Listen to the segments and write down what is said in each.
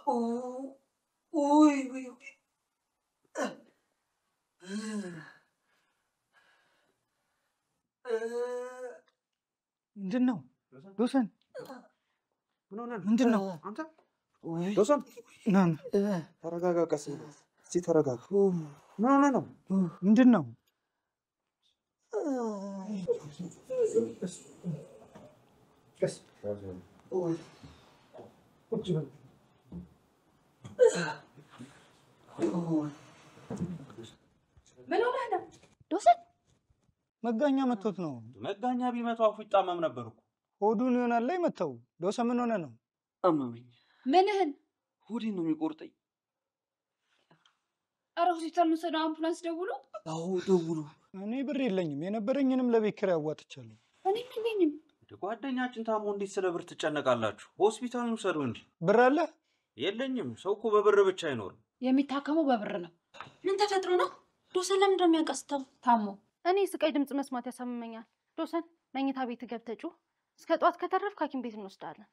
ውይ ውይ ምንድን ነው ዶሰን? ምን ሆነህ ነው? ምንድን ነው አንተ? ዶሰን ናን ተረጋጋ፣ ቀስ ብለህ እስኪ ተረጋጋ። ምን ሆነህ ነው? ምንድን ነው? ቀስ ቁጭ በል። ምን ሆነህ ነው ዶሰን? መጋኛ መቶት ነው። መጋኛ ቢመታው አፉ ይጣመም ነበር እኮ። ሆዱን ይሆናል ላይ መተው። ዶሰን ምን ሆነ ነው? አመመኝ። ምንህን? ሆዴን ነው የሚቆርጠኝ። ኧረ ሆስፒታል እንውሰደው፣ አምቡላንስ ደውሉ። አዎ ደውሉ። እኔ ብር የለኝም። የነበረኝንም ለቤት ኪራይ አዋጥቻለሁ። እኔም የለኝም። ጓደኛችን ታሞ እንዴት ስለ ብር ትጨነቃላችሁ? ሆስፒታል እንውሰደው እንጂ። ብር አለ? የለኝም። ሰው እኮ በብር ብቻ አይኖርም። የሚታከመው በብር ነው። ምን ተፈጥሮ ነው? ዶሰን ለምን እንደሚያቀስተው? ታሞ። እኔ ስቃይ ድምጽ መስማት ያሳምመኛል። ዶሰን መኝታ ቤት ገብተህ ጩህ። እስከ ጠዋት ከተረፍክ ሐኪም ቤት እንወስዳለን።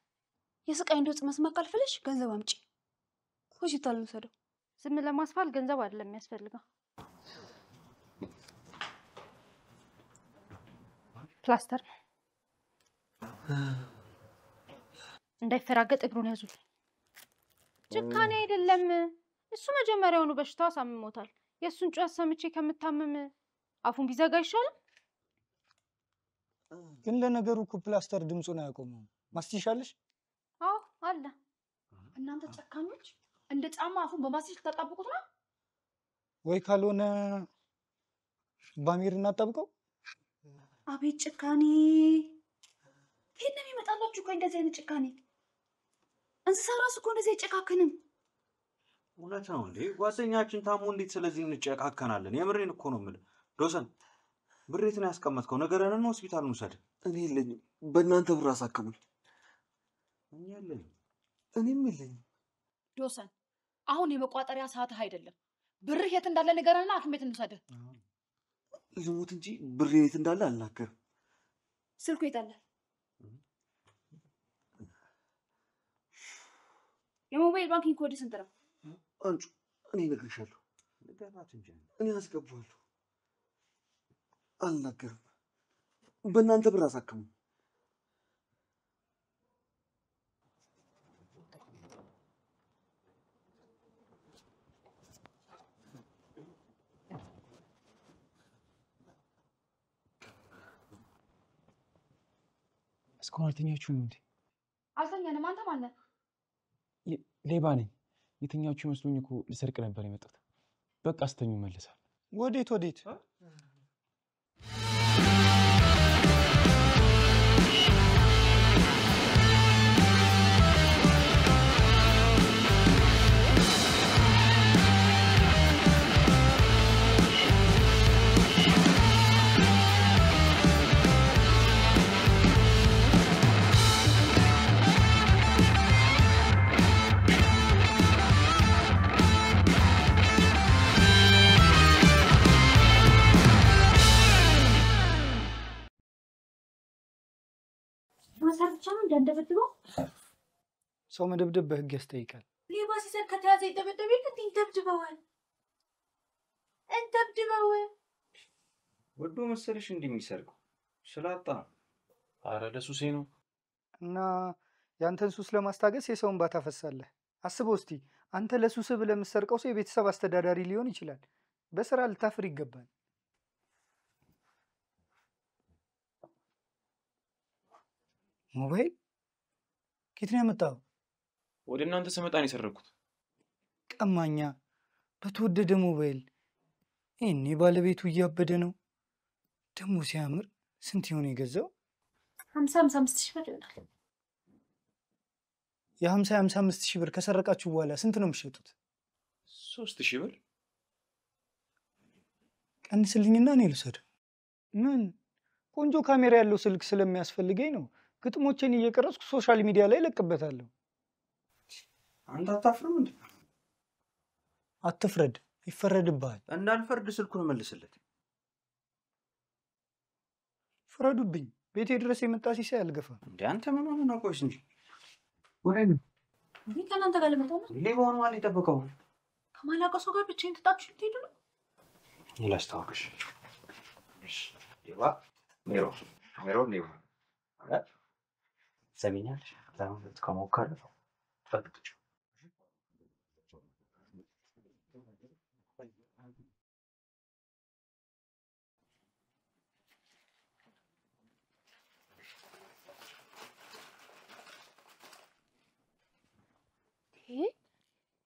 የስቃይ ድምጽ መስማት ካልፈለሽ ገንዘብ አምጪ፣ ሆስፒታል እንውሰደው። ዝም ለማስፋል ገንዘብ አይደለም የሚያስፈልገው። ፕላስተር እንዳይፈራገጥ እግሩን ያዙልኝ። ጭካኔ አይደለም እሱ፣ መጀመሪያውኑ በሽታው አሳምሞታል። የእሱን ጩኸት ሰምቼ ከምታመም አፉን ቢዘጋ ይሻላል። ግን ለነገሩ እኮ ፕላስተር ድምፁን አያቆመውም። ማስቲሻለሽ? አዎ አለ። እናንተ ጨካኞች እንደ ጫማ አፉን በማስቲሽ ተጣብቁት ነው ወይ? ካልሆነ ባሚር እናጣብቀው። አቤት ጭካኔ! ይሄን ነው የሚመጣላችሁ እኮ እንደዚህ አይነት ጭካኔ። እንስሳ ራሱ እኮ እንደዚህ አይጨካከንም። እውነት ነው እንዴ? ጓደኛችን ታሞ እንዴት ስለዚህ እንጨካከናለን? የምሬን እኮ ነው የምልህ። ዶሰን ብር የት ነው ያስቀመጥከው? ንገረንና ሆስፒታል እንውሰድ። እኔ የለኝም። በእናንተ ብር አሳክሙኝ። እኛ የለኝም። እኔም የለኝም። ዶሰን አሁን የመቋጠሪያ ሰዓትህ አይደለም። ብርህ የት እንዳለ ንገረንና ሐኪም ቤት እንውሰድህ። ልሙት እንጂ ብሬ የት እንዳለ አልናገርም። ስልኩ የት አለ? የሞባይል ባንኪንግ ኮድ ስንት ነው? አንቺ እኔ እነግርሻለሁ። ንገራት እንጂ። እኔ አስገባዋለሁ። አልናገርም። በእናንተ ብር አሳክሙኝ። እስካሁን አልተኛችሁም እንዴ? አልተኛንም። አንተ ማን ነህ? ሌባ ነኝ። የተኛችሁ መስሎኝ እኮ ልሰርቅ ነበር የመጣሁት። በቃ አስተኙ መልሳል። ወዴት ወዴት? እንደደበደበው ሰው መደብደብ በህግ ያስጠይቃል። ሌባ ሲሰር ከተያዘ ይደበደብ የለ እንደብድበዋል። ወዶ መሰለሽ እንደሚሰርቀው ስላጣ። አረ ለሱሴ ነው። እና ያንተን ሱስ ለማስታገስ የሰውን ባታፈሳለህ። አስበው እስቲ አንተ ለሱስ ብለህ የምትሰርቀው ሰው የቤተሰብ አስተዳዳሪ ሊሆን ይችላል። በስራ ልታፍር ይገባል። ሞባይል ከየት ነው ያመጣው? ወደ እናንተ ስመጣ ነው የሰረኩት። ቀማኛ! በተወደደ ሞባይል እኔ ባለቤቱ እያበደ ነው። ደሞ ሲያምር ስንት ይሆን የገዛው? 55 ሺህ ብር ይሆናል። የ55 ሺህ ብር ከሰረቃችሁ በኋላ ስንት ነው የምትሸጡት? 3000 ብር። ቀንስልኝና እኔ ልውሰደው። ምን ቆንጆ ካሜራ ያለው ስልክ ስለሚያስፈልገኝ ነው። ግጥሞቼን እየቀረጽኩ ሶሻል ሚዲያ ላይ ለቅበታለሁ። አንተ አታፍርም እንዴ? አትፍረድ፣ ይፈረድብሃል። እንዳልፈርድ ስልኩን መልስለት። ፍረዱብኝ። ቤቴ ድረስ የመጣ ሲሳይ አልገፋም። እንዴ አንተ ምን ሆነህ ነው? ቆይስ እንጂ እንዴ ከእናንተ ጋር ለመጣው ነው? ሌባውን ማን ይጠብቀው? ከማላውቀው ሰው ጋር ብቻዬን ትጣችሁ ልትሄዱ ነው? ላስታውቅሽ። ሌባ ሜሮ ሌባ ሰሚኛለሽ? ለምን ከሞከረ ፈትች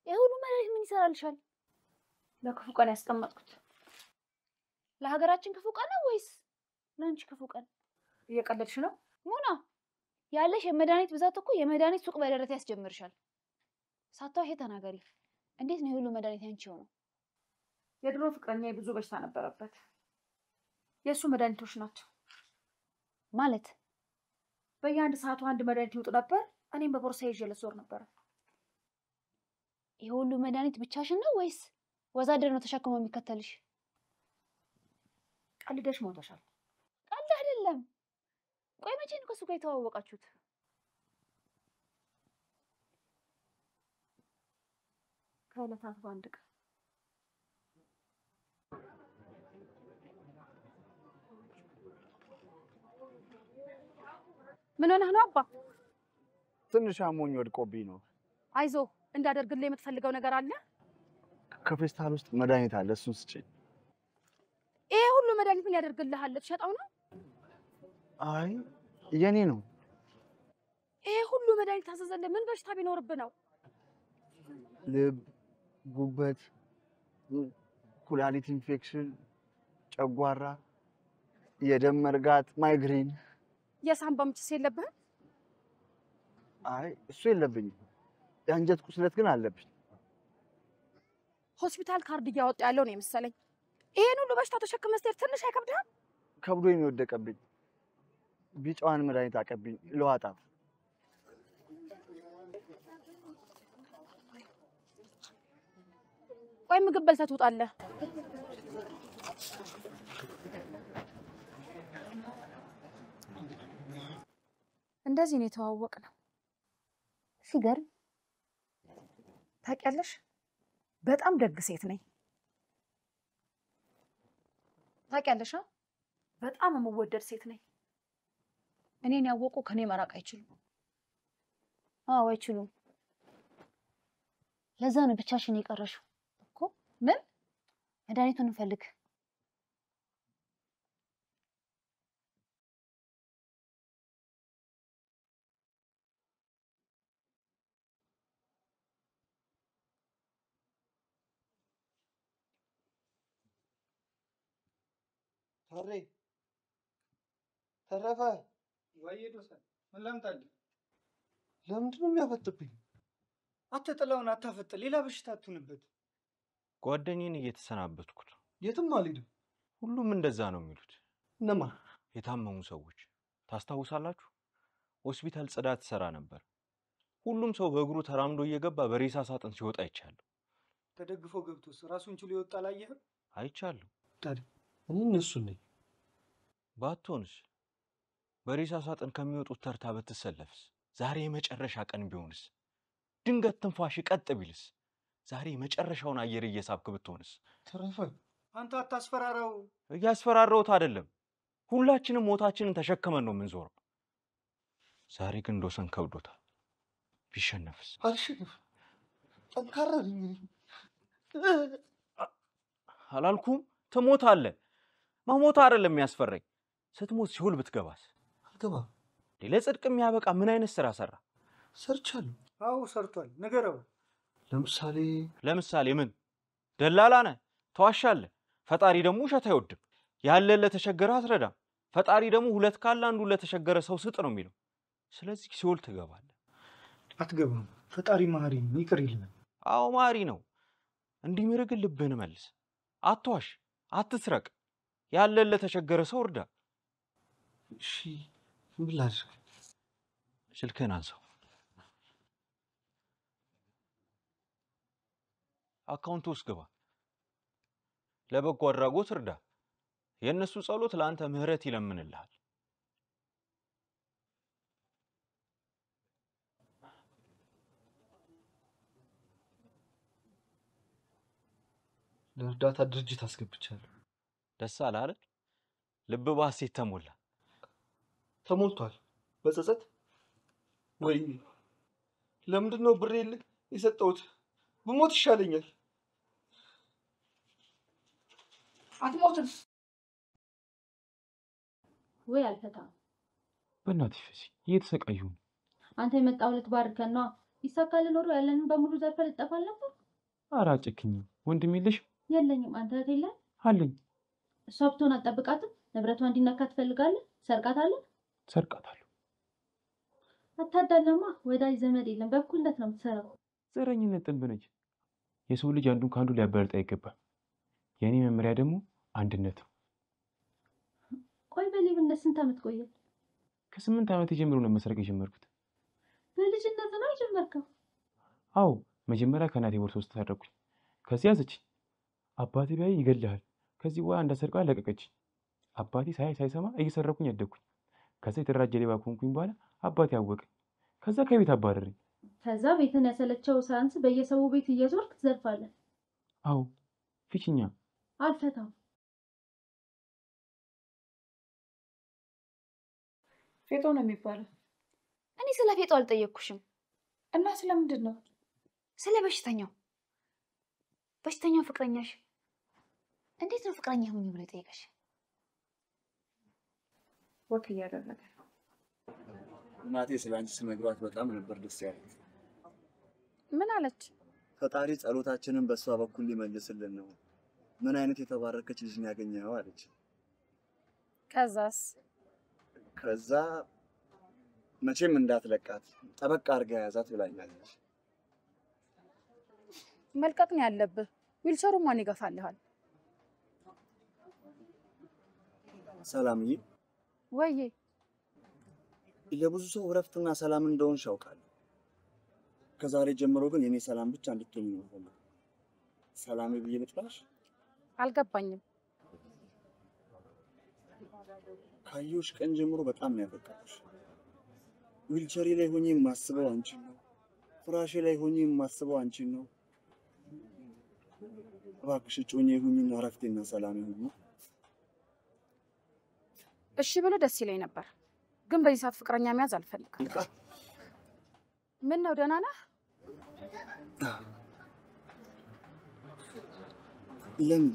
የሁሉ መድኃኒት ምን ይሰራልሻል? ለክፉ ቀን ያስቀመጥኩት። ለሀገራችን ክፉ ቀን ነው ወይስ ለአንቺ ክፉ ቀን? እየቀለድሽ ነው ሙና? ያለሽ የመድኃኒት ብዛት እኮ የመድኃኒት ሱቅ በደረቴ ያስጀምርሻል። ሳታውቂ ተናገሪ። እንዴት ነው የሁሉ መድኃኒት ያንቺ ሆነው? የድሮ ፍቅረኛ ብዙ በሽታ ነበረበት። የእሱ መድኃኒቶች ናቸው ማለት። በየአንድ ሰዓቱ አንድ መድኃኒት ይውጥ ነበር። እኔም በቦርሳ ይዤ ልዞር ነበር። ይሄ ሁሉ መድኃኒት ብቻሽን ነው ወይስ ወዛደር ነው ተሸክሞ የሚከተልሽ? ቀልደሽ ሞተሻል። ቀልድ አይደለም። ቆይ መቼ ነው ከሱ ጋር የተዋወቃችሁት? ከዕለታት በአንድ ቀን። ምን ሆነህ ነው አባ? ትንሽ አሞኝ ወድቆብኝ ነው። አይዞ እንዳደርግልህ የምትፈልገው ነገር አለ? ከፌስታል ውስጥ መድኃኒት አለ፣ እሱን ስጪኝ። ይሄ ሁሉ መድኃኒት ምን ያደርግልሃል? ልትሸጠው ነው? አይ የኔ ነው። ይሄ ሁሉ መድኃኒት ታዘዘልህ ምን በሽታ ቢኖርብህ ነው? ልብ፣ ጉበት፣ ኩላሊት ኢንፌክሽን፣ ጨጓራ፣ የደም መርጋት፣ ማይግሬን። የሳምባ ምችስ የለብህም? አይ እሱ የለብኝም። የአንጀት ቁስለት ግን አለብኝ። ሆስፒታል ካርድ እያወጣ ያለው ነው የመሰለኝ። ይሄን ሁሉ በሽታ ተሸክመህ ስትሄድ ትንሽ አይከብድህም? ከብዶኝ ነው የወደቀብኝ። ቢጫዋን መድኃኒት አቀብኝ ለዋጣት። ቆይ ምግብ በልተህ ትውጣለህ። እንደዚህ ነው የተዋወቅነው። ሲገርም ታውቂያለሽ፣ በጣም ደግ ሴት ነኝ። ታውቂያለሽ፣ በጣም የምወደድ ሴት ነኝ። እኔን ያወቁ ከኔ መራቅ አይችሉም። አዎ አይችሉም። ለዛ ነው ብቻሽን የቀረሽው እኮ። ምን መድኃኒቱን እንፈልግ። ተረፈ ወይ ዶሰን ምን ላምጣልህ? ለምንድን ነው የሚያፈጥብኝ? አትጥለውን፣ አታፈጥ፣ ሌላ በሽታ አትሁንበት። ጓደኛዬን እየተሰናበትኩት። የትም አልሄድም። ሁሉም እንደዛ ነው የሚሉት። እነማ? የታመሙ ሰዎች ታስታውሳላችሁ? ሆስፒታል ጽዳት ሰራ ነበር። ሁሉም ሰው በእግሩ ተራምዶ እየገባ በሬሳ ሳጥን ሲወጣ አይቻለሁ። ተደግፎ ገብቶስ ራሱን ችሎ ይወጣ አላየህም? አይቻለሁ። ታዲያ እኔ እነሱን ነኝ። ባትሆንስ? በሬሳ ሳጥን ከሚወጡት ተርታ ብትሰለፍስ? ዛሬ የመጨረሻ ቀን ቢሆንስ? ድንገት ትንፋሽ ቀጥ ቢልስ? ዛሬ የመጨረሻውን አየር እየሳብክ ብትሆንስ? ተረፈ አንተ አታስፈራራው። እያስፈራረውት አይደለም። ሁላችንም ሞታችንን ተሸክመን ነው የምንዞረው። ዛሬ ግን ዶሰን ከብዶታል። ቢሸነፍስ? አልሸነፍ። ጠንካራ ነኝ። አላልኩም? ትሞታለህ። መሞት አይደለም የሚያስፈራኝ፣ ስትሞት ሲኦል ብትገባስ? አልገባም። ለጽድቅ የሚያበቃ ምን አይነት ስራ ሰራ? ሰርቻለሁ። አዎ ሰርቷል። ንገረው። ለምሳሌ ምን? ደላላ ነህ፣ ተዋሻለህ። ፈጣሪ ደግሞ ውሸት አይወድም። ያለን ለተቸገረ አትረዳም። ፈጣሪ ደግሞ ሁለት ካለ አንዱ ለተቸገረ ሰው ስጥ ነው የሚለው። ስለዚህ ሲኦል ትገባለህ። አትገባም። ፈጣሪ መሀሪ ነው፣ ይቅር ይልናል። አዎ መሀሪ ነው። እንዲምር ግን ልብህን መልስ። አትዋሽ፣ አትስረቅ። ያለን ለተቸገረ ሰው እርዳ። እሺ ምን ላድርግ? ስልክህን አንሳው። አካውንት ውስጥ ግባ። ለበጎ አድራጎት እርዳ። የእነሱ ጸሎት ለአንተ ምህረት ይለምንልሃል። ለእርዳታ ድርጅት አስገብቻለሁ። ደስ አለ አይደል? ልብ በሐሴት ተሞላ። ተሞልቷል በጸጸት። ወይ ለምንድን ነው ብሬን የሰጠሁት? ብሞት ይሻለኛል። አትሞትም ወይ? አልፈታም። በእናትሽ ፈሲ እየተሰቃየሁ ነው። አንተ የመጣው ልትባርከን ነዋ። ይሳካል ኖሮ ያለንን በሙሉ ዘርፈ ልጠፋል ነበር። ኧረ አጨክኝም። ወንድም የለሽም? የለኝም። አንተ እህት የለህ? አለኝ። እሷ ብትሆን አትጠብቃትም? ንብረቷ እንዲነካ ትፈልጋለህ? ሰርቃታለህ? ሰርቃታለሁ። አታዳለማ። ወዳጅ ዘመድ የለም። በእኩልነት ነው የምትሰራው። ዘረኝነት ጥንብ ነች። የሰው ልጅ አንዱን ከአንዱ ሊያበልጥ አይገባም። የእኔ መመሪያ ደግሞ አንድነት ነው። ቆይ በሌብነት ስንት ዓመት ቆየ? ከ8 ዓመት ጀምሮ ነው መስረቅ የጀመርኩት። በልጅነት ነው የጀመርከው? አዎ፣ መጀመሪያ ከእናቴ ቦርሳ ውስጥ ተሰረኩኝ። ከዚህ ያዘችኝ። አባቴ ቢያይ ይገልሃል። ከዚህ በኋላ እንዳሰርቀው አለቀቀችኝ። አባቴ ሳይሰማ እየሰረኩኝ ያደግኩኝ። ከዛ የተደራጀ ሌባ ከሆንኩኝ በኋላ አባቴ አወቀ። ከዛ ከቤት አባረረኝ። ከዛ ቤትን ያሰለቸው ሳያንስ በየሰው ቤት እየዞርክ ትዘርፋለህ? አዎ፣ ፊችኛ። አልፈታም። ፌጦ ነው የሚባለው። እኔ ስለ ፌጦ አልጠየቅኩሽም። እና ስለምንድን ነው? ስለ በሽተኛው ፍቅረኛሽ እንዴት ነው ፍቅረኛ ሁኚ ብሎ ጠየቀሽ? ወክ እያደረገ እናቴ ስለ አንቺ ስነግሯት በጣም ነበር ደስ ያለኝ። ምን አለች? ፈጣሪ ጸሎታችንን በእሷ በኩል ሊመልስልን ነው። ምን አይነት የተባረከች ልጅ ነው ያገኘኸው አለች። ከዛስ? ከዛ መቼም እንዳትለቃት ጠበቅ አድርጋ ያዛት ብላኛለች። መልቀቅ ነው ያለብህ። ዊልቸሩ ማን ይገፋልሃል? ሰላምዬ፣ ወይዬ ለብዙ ሰው እረፍትና ሰላም እንደሆንሽ አውቃለሁ። ከዛሬ ጀምሮ ግን የኔ ሰላም ብቻ እንድትሆኝ ነው የምፈልገው። ሰላም ብዬ ልጥራሽ? አልገባኝም። ካየሁሽ ቀን ጀምሮ በጣም ነው ያፈቀርኩሽ። ዊልቸሪ ላይ ሆኜ የማስበው አንቺን ነው። ፍራሼ ላይ ሆኜ የማስበው አንቺን ነው። እባክሽ እጮኜ ሁኚና እረፍቴና ሰላም ይሁን። እሺ ብሎ ደስ ይለኝ ነበር፣ ግን በዚህ ሰዓት ፍቅረኛ መያዝ አልፈልግም። ምን ነው ደህና ነህ? ለምን?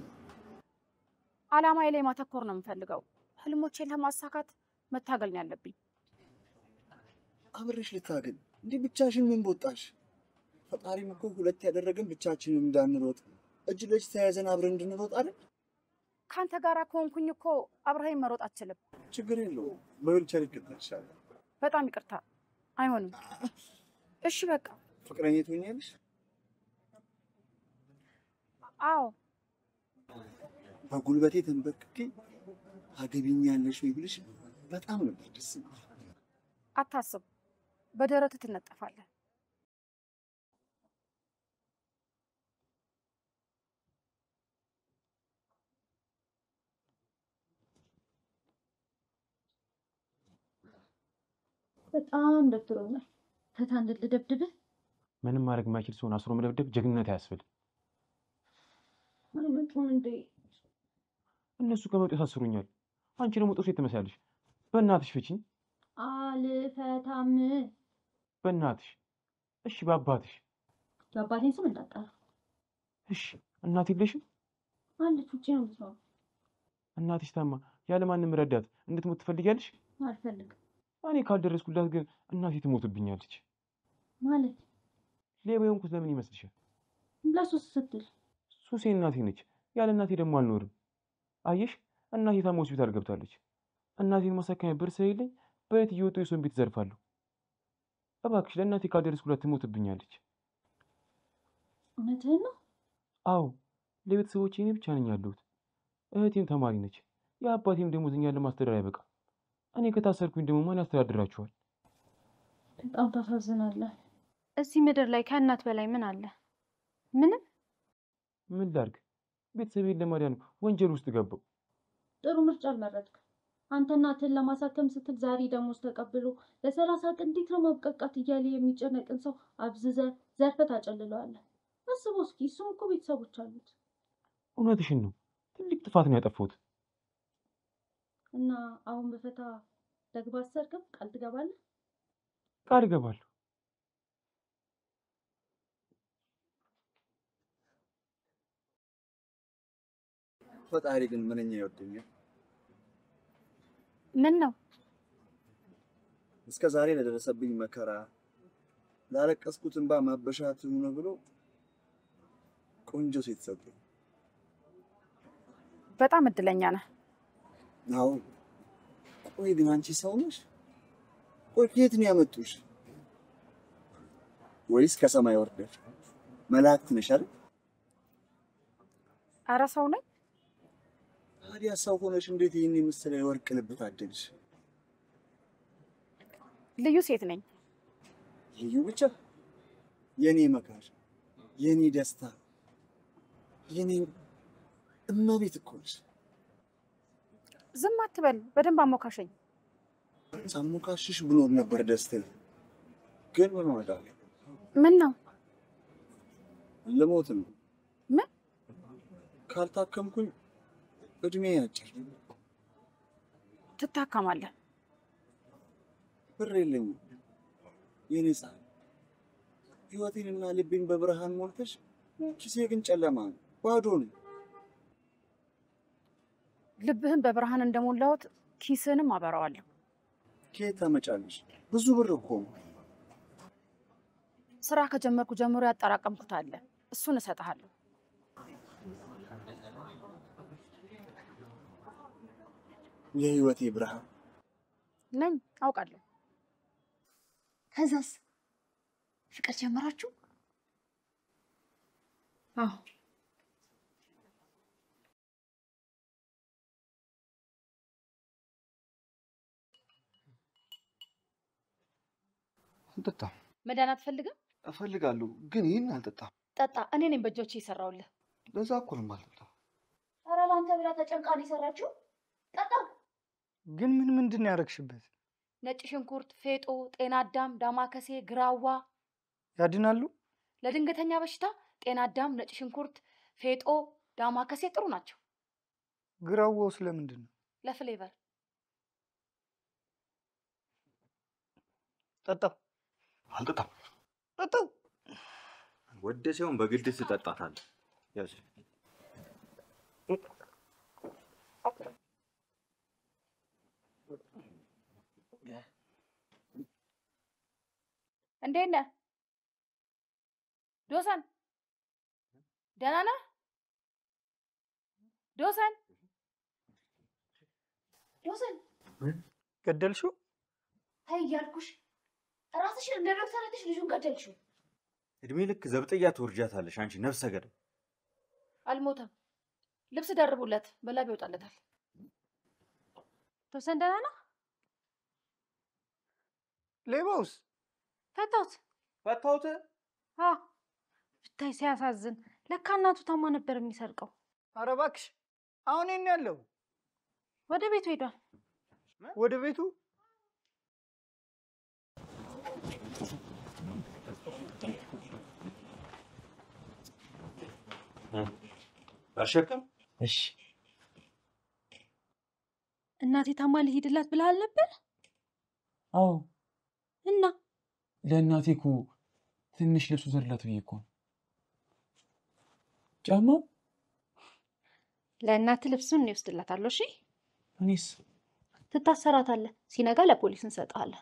አላማዬ ላይ ማተኮር ነው የምፈልገው። ህልሞቼን ለማሳካት መታገል ነው ያለብኝ። አብረሽ ልታገል እንዴ? ብቻሽን ምን ቦጣሽ? ፈጣሪም እኮ ሁለት ያደረገን ብቻችንን እንዳንሮጥ እጅ ለእጅ ተያይዘን አብረን እንድንሮጥ አይደል? ካንተ ጋር ከሆንኩኝ እኮ አብረኸኝ መሮጥ አትችልም። ችግር የለውም፣ በዊልቸር ይከተልሻል። በጣም ይቅርታ፣ አይሆንም። እሺ በቃ ፍቅረኛ ትሆኛለሽ? አዎ። በጉልበቴ ተንበርክኬ አገቢኛለሽ ወይ ብልሽ በጣም ነበር ደስ የሚል። አታስብ፣ በደረት ትነጠፋለህ። በጣም ደብሮኛል። ፈታ እንድል ልደብድብህ? ምንም ማድረግ የማይችል ሰውን አስሮ መደብደብ ጀግንነት አያስብል። አልመጡም እንዴ? እነሱ ከመጡ ያሳስሩኛል። አንቺ ደግሞ ጥሩ ሴት ትመስያለሽ። በእናትሽ ፍቺኝ። አልፈታም። በእናትሽ። እሺ በአባትሽ። የአባቴን ስም እንዳጠራ። እሺ እናት የለሽም? አለች፣ ውጪ ነው የምትኖረው። እናትሽ ታማ ያለ ማንም ረዳት እንድትሞት ትፈልጊያለሽ? አልፈልግም። እኔ ካልደረስኩላት ግን እናቴ ትሞትብኛለች። ማለት ሌባ የሆንኩት ለምን ይመስልሻል? ለሱስ ስትል። ሱሴ እናቴ ነች። ያለ እናቴ ደግሞ አልኖርም። አየሽ፣ እናቴ ታማ ሆስፒታል ገብታለች። እናቴን ማሳከሚያ ብር ስለሌለኝ በየት እየወጡ የሰውን ቤት ዘርፋለሁ። እባክሽ ለእናቴ ካልደረስኩላት ትሞትብኛለች። እውነትህን ነው? አዎ፣ ለቤተሰቦቼ እኔ ብቻ ነኝ ያለሁት። እህቴም ተማሪ ነች። የአባቴም ደሞዝኛ ለማስተዳደር አይበቃም። እኔ ከታሰርኩኝ ደግሞ ማን ያስተዳድራችኋል? በጣም ታሳዝናለህ። እዚህ ምድር ላይ ከእናት በላይ ምን አለ? ምንም። ምን ላድርግ? ቤተሰቤን ለማዳን ወንጀል ውስጥ ገባው። ጥሩ ምርጫ አልመረጥክም። አንተ እናትህን ለማሳከም ስትል ዛሬ ደሞዝ ተቀብሎ ለ30 ቀን እንዴት ነው ማብቃቃት እያለ የሚጨነቅን ሰው አብዝዘህ ዘርፈህ ታጨልለዋለህ። አስበው እስኪ፣ እሱም እኮ ቤተሰቦች አሉት። እውነትሽን ነው። ትልቅ ጥፋት ነው ያጠፋሁት። እና አሁን በፈታ ደግባ ሰርቅም ቃል ትገባለህ? ቃል እገባለሁ። ፈጣሪ ግን ምንኛ ይወደኛል። ምን ነው እስከ ዛሬ ለደረሰብኝ መከራ ላለቀስኩት እንባ ማበሻ ትሁን ብሎ ቆንጆ ሴት ሰጠኝ። በጣም እድለኛ ነህ። አዎ። ቆይ ግን አንቺ ሰው ነሽ? ቆይ ከየት ነው ያመጡሽ? ወይስ ከሰማይ ወርደሽ መላእክት ነሽ አይደል? ኧረ ሰው ነኝ። ታዲያ ሰው ሆነሽ እንዴት ይህን የመሰለ የወርቅ ልብ ታደልሽ? ልዩ ሴት ነኝ። ልዩ ብቻ? የኔ መካር፣ የኔ ደስታ፣ የኔ እመቤት እኮ ነሽ። ዝም አትበል፣ በደንብ አሞካሸኝ። ሳሞካሽሽ ብኖር ነበር ደስታዬ። ግን ምን ዋጋ አለው? ምን ነው? ልሞት ነው። ምን? ካልታከምኩኝ እድሜ አጭር። ትታከማለህ። ብር የለኝም የኔ ፀሐይ። ህይወቴንና ልቤን በብርሃን ሞልተሽ፣ ኪሴ ግን ጨለማ ነው፣ ባዶ ነው። ልብህን በብርሃን እንደሞላሁት ኪስህንም አበራዋለሁ። ከየት ታመጫለሽ? ብዙ ብር እኮ ነው። ስራ ከጀመርኩ ጀምሮ ያጠራቀምኩት አለ፣ እሱን እሰጥሃለሁ። የህይወቴ ብርሃን ነኝ አውቃለሁ። ከዛስ ፍቅር ጀመራችሁ? አዎ። አልጠጣም። መዳን አትፈልግም? እፈልጋለሁ ግን ይህን አልጠጣም። ጠጣ። እኔ ነኝ በእጆቼ የሰራሁልህ። ለዛ እኮ ነው የማልጠጣው። ኧረ ለአንተ ብላ ተጨንቃ ነው የሰራችው። ጠጣ። ግን ምንድን ነው ያደረግሽበት? ነጭ ሽንኩርት፣ ፌጦ፣ ጤና አዳም፣ ዳማከሴ፣ ግራዋ ያድናሉ? ለድንገተኛ በሽታ ጤና አዳም፣ ነጭ ሽንኩርት፣ ፌጦ፣ ዳማከሴ ጥሩ ናቸው። ግራዋው ስለምንድን ነው? ለፍሌቨር። ጠጣው። አልጠጣም። ጠጣው። ወደ ሲሆን በግድ ትጠጣታለህ። ያዝ። እንዴት ነህ ዶሰን? ደህና ነህ ዶሰን? ዶሰን ገደልሽው? ተይ እያልኩሽ እራስሽን እንደ ዶክተር አይተሽ ልጁን ገደልሽው። እድሜ ልክ ዘብጥያ ትወርጃታለሽ አንቺ ነፍሰ ገዳይ። አልሞተም። ልብስ ደርቡለት፣ በላብ ይወጣለታል። ዶሰን ደህና ነህ? ሌባውስ? ፈታሁት። ፈታሁት? አዎ። ብታይ ሲያሳዝን። ለካ እናቱ ታማ ነበር የሚሰርቀው። ኧረ እባክሽ፣ አሁን የት ነው ያለው? ወደ ቤቱ ሄዷል። ወደ ቤቱ? አልሸከም። እሺ እናቴ ታማ ልሂድላት ብለሃል ነበር? አዎ። እና ለእናቴ እኮ ትንሽ ልብሱ ዘርላት ብዬ እኮ ነው። ጫማው ለእናት ልብሱን እኔ እወስድላታለሁ። እሺ እኔስ? ትታሰራታለህ። ሲነጋ ለፖሊስ እንሰጥሃለን።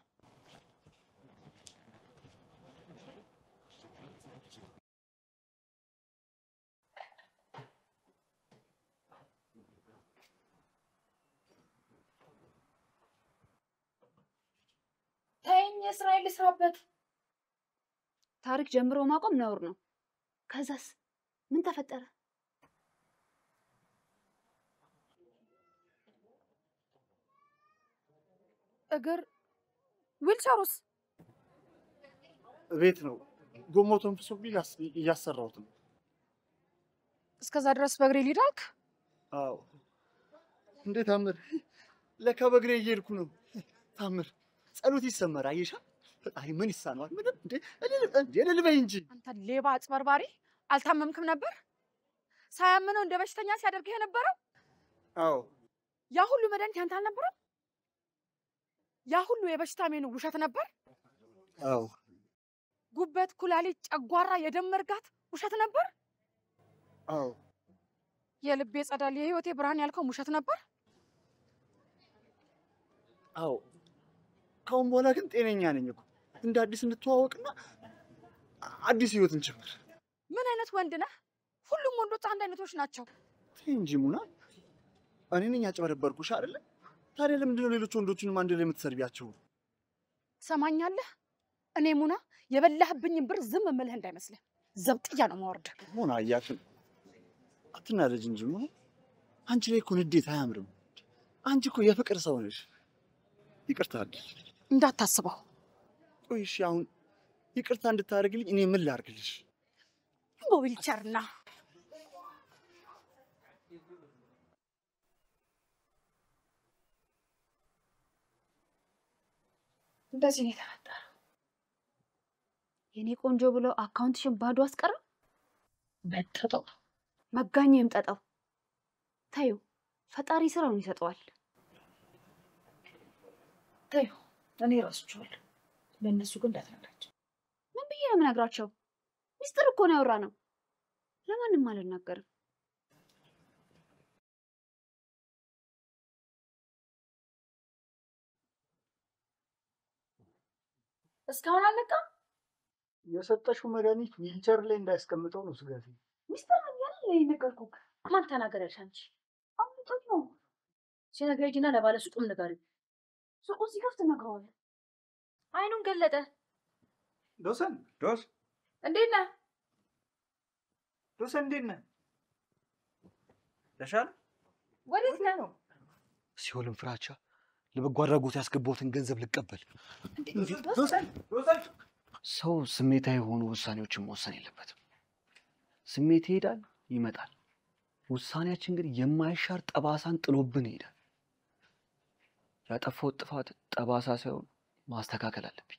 ተይኝ፣ እስራኤል ልስራበት። ታሪክ ጀምሮ ማቆም ነውር ነው። ከዛስ ምን ተፈጠረ? እግር ዊልቸሩስ? ቤት ነው። ጎማው ተንፍሶብኝ እያሰራሁት ነው። እስከዛ ድረስ በእግሬ ልሂድ አልክ? አዎ። እንዴ ታምር፣ ለካ በእግሬ እየሄድኩ ነው። ታምር፣ ጸሎት ይሰመር። አየሻ፣ ፈጣሪ ምን ይሳነዋል? ምንም። እንዴ እልል በይ እንጂ። አንተ ሌባ አጭበርባሪ፣ አልታመምክም ነበር? ሳያምነው እንደ በሽተኛ ሲያደርግህ የነበረው? አዎ። ያ ሁሉ መድኃኒት ያንተ አልነበረም? ያ ሁሉ የበሽታ ሜኑ ውሸት ነበር? አዎ። ጉበት፣ ኩላሊት፣ ጨጓራ፣ የደም መርጋት ውሸት ነበር? አዎ። የልቤ ጸዳል፣ የህይወቴ ብርሃን ያልከው ውሸት ነበር? አዎ። ካሁን በኋላ ግን ጤነኛ ነኝ እኮ። እንደ አዲስ እንተዋወቅና አዲስ ህይወት እንጀምር። ምን አይነት ወንድ ነህ? ሁሉም ወንዶች አንድ አይነቶች ናቸው። ተይ እንጂ ሙና፣ እኔ ነኝ ያጭበረበርኩሽ አይደለ? ታዲያ ለምንድን ነው ሌሎች ወንዶችንም አንድ ላይ የምትሰርቢያቸው? ሰማኛለህ? እኔ ሙና የበላህብኝን ብር ዝም እምልህ እንዳይመስልህ፣ ዘብጥያ ነው የማወርድህ። ሙና እያልሽ አትናደጅ እንጂ ሙና። አንቺ ላይ እኮ ንዴት አያምርም። አንቺ እኮ የፍቅር ሰው ነሽ። ይቅርታ አድርጊ። እንዳታስበው። ቆይ እሺ፣ አሁን ይቅርታ እንድታደርግልኝ እኔ ምን ላድርግልሽ? በዊልቸርና እንደዚህ ነው የተፈጠረው። የኔ ቆንጆ ብለው አካውንትሽን ባዶ አስቀረ። በተጠው መጋኛ ይምጠጣው። ታዩ ፈጣሪ ስራውን ይሰጠዋል። ታዩ እኔ ራስቸዋለሁ። ለእነሱ ግን እንዳትነግራቸው። ምን ብዬ ነው የምነግራቸው? ሚስጥር እኮ ነው ያወራነው። ለማንም አልናገርም። እስካሁን አልነቃም። የሰጠሽው መድኃኒት ዊልቸር ላይ እንዳያስቀምጠው ነው ስጋቴ። ሚስጥር ነው ያለ የነገርኩህ። ማን ተናገረሽ አንቺ? አሁን ጥሩ ነው ሲነግረኝና ለባለ ሱቁም ንገሪው። ሱቁን ሲከፍት እነግረዋለሁ። አይኑን ገለጠ። ዶሰን እንዴት ነህ? ዶሰን እንዴት ነህ? ተሻለ? ወዴት ነህ? ሲኦልን ፍራቻ ለበጎ አድራጎት ያስገባሁትን ገንዘብ ልቀበል። ሰው ስሜታዊ የሆኑ ውሳኔዎችን መወሰን የለበትም። ስሜት ይሄዳል ይመጣል። ውሳኔያችን ግን የማይሻር ጠባሳን ጥሎብን ይሄዳል። ያጠፋሁት ጥፋት ጠባሳ ሳይሆን ማስተካከል አለብኝ።